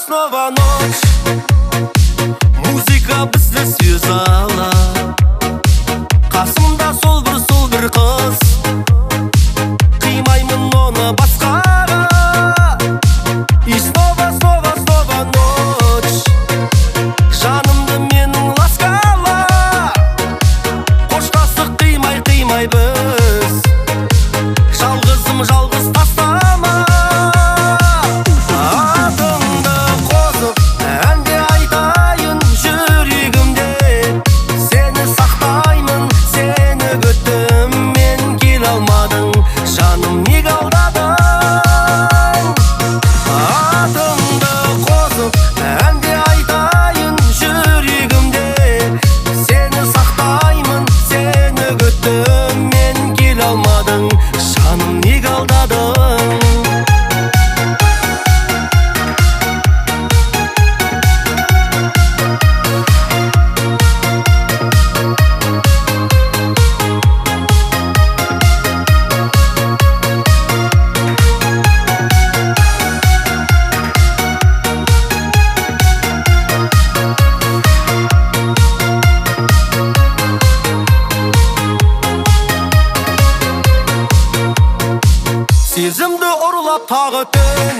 Снова ночь, музыка бізді связала. Қасымда сол бір қыз, қимаймын оны басқаға. И снова ночь, жанымды менің ласкала. Қоштастық қимай біз, жалғыз тастама. Жаным неге алдадың? Атыңды қосып әнде айтайын жүрегімде. Сені сақтаймын, сені күттім, мен келе алмадың. Жаным неге алдадың? Сезімді ұрлап тағы түн,